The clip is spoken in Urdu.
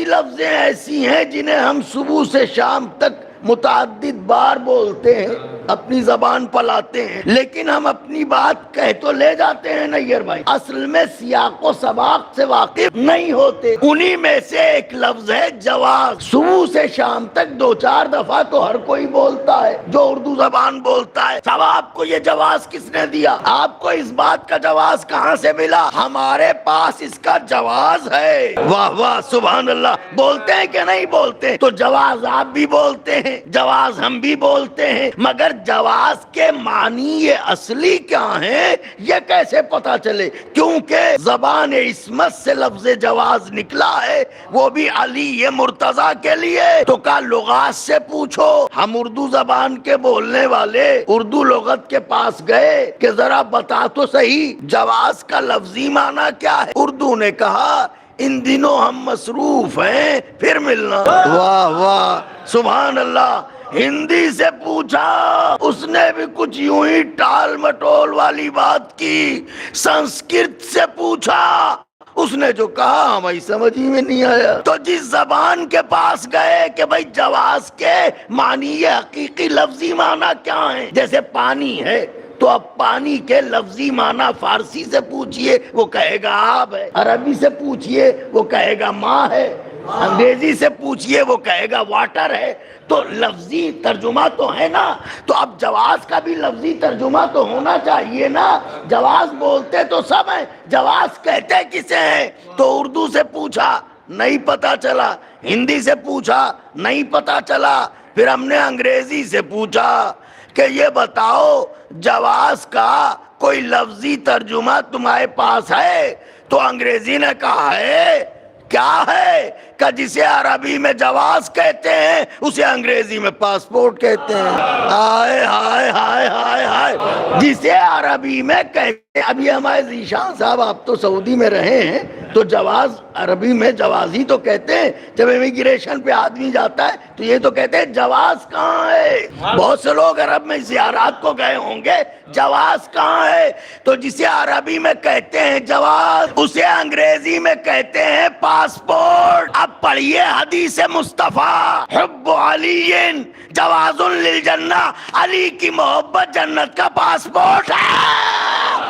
سی لفظیں ایسی ہیں جنہیں ہم صبح سے شام تک متعدد بار بولتے ہیں، اپنی زبان پلاتے ہیں، لیکن ہم اپنی بات کہہ تو لے جاتے ہیں نیئر بھائی، اصل میں سیاق و سباق سے واقف نہیں ہوتے۔ انہی میں سے ایک لفظ ہے جواز۔ صبح سے شام تک 2-4 دفعہ تو ہر کوئی بولتا ہے جو اردو زبان بولتا ہے۔ صاحب آپ کو یہ جواز کس نے دیا؟ آپ کو اس بات کا جواز کہاں سے ملا؟ ہمارے پاس اس کا جواز ہے۔ واہ واہ سبحان اللہ، بولتے ہیں کہ نہیں بولتے؟ تو جواز آپ بھی بولتے ہیں، جواز ہم بھی بولتے ہیں، مگر جواز کے معنی اصلی کیا ہیں یہ کیسے پتا چلے؟ کیونکہ زبان عصمت سے لفظ جواز نکلا ہے، وہ بھی علی مرتضیٰ کے لیے۔ تو کہا لغات سے پوچھو۔ ہم اردو زبان کے بولنے والے اردو لغت کے پاس گئے کہ ذرا بتا تو صحیح جواز کا لفظی معنی کیا ہے؟ اردو نے کہا ان دنوں ہم مصروف ہیں، پھر ملنا۔ واہ واہ سبحان اللہ۔ ہندی سے پوچھا، اس نے بھی کچھ یوں ہی ٹال مٹول والی بات کی۔ سنسکرت سے پوچھا، اس نے جو کہا ہمیں سمجھ ہی میں نہیں آیا۔ تو جس زبان کے پاس گئے کہ بھئی جواز کے معنی حقیقی لفظی معنی کیا ہیں، جیسے پانی ہے تو اب پانی کے لفظی معنی فارسی سے پوچھئے وہ کہے گا آب ہے، عربی سے پوچھئے وہ کہے گا ماں ہے، انگریزی سے پوچھئے وہ کہے گا واٹر ہے۔ تو لفظی ترجمہ تو ہے نا، تو اب جواز کا بھی لفظی ترجمہ تو ہونا چاہیے نا۔ جواز بولتے تو سب ہیں، جواز کہتے کسے ہیں؟ تو اردو سے پوچھا نہیں پتا چلا، ہندی سے پوچھا نہیں پتا چلا، پھر ہم نے انگریزی سے پوچھا کہ یہ بتاؤ جواز کا کوئی لفظی ترجمہ تمہارے پاس ہے؟ تو انگریزی نے کہا ہے، کیا ہے؟ کہ جسے عربی میں جواز کہتے ہیں اسے انگریزی میں پاسپورٹ کہتے ہیں۔ ہائے ہائے ہائے ہائے ہائے، جسے عربی میں کہتے ہیں۔ اب یہ ہمارے ذیشان صاحب آپ تو سعودی میں رہے ہیں تو جواز عربی میں جواز ہی تو کہتے ہیں۔ جب امیگریشن پہ آدمی جاتا ہے تو یہ تو کہتے ہیں جواز کہاں ہے؟ بہت سے لوگ عرب میں زیارات کو گئے ہوں گے، جواز کہاں ہے؟ تو جسے عربی میں کہتے ہیں جواز اسے انگریزی میں کہتے ہیں پاسپورٹ۔ اب پڑھیے حدیث مصطفیٰ، حب علی جواز للجنہ، علی کی محبت جنت کا پاسپورٹ ہے۔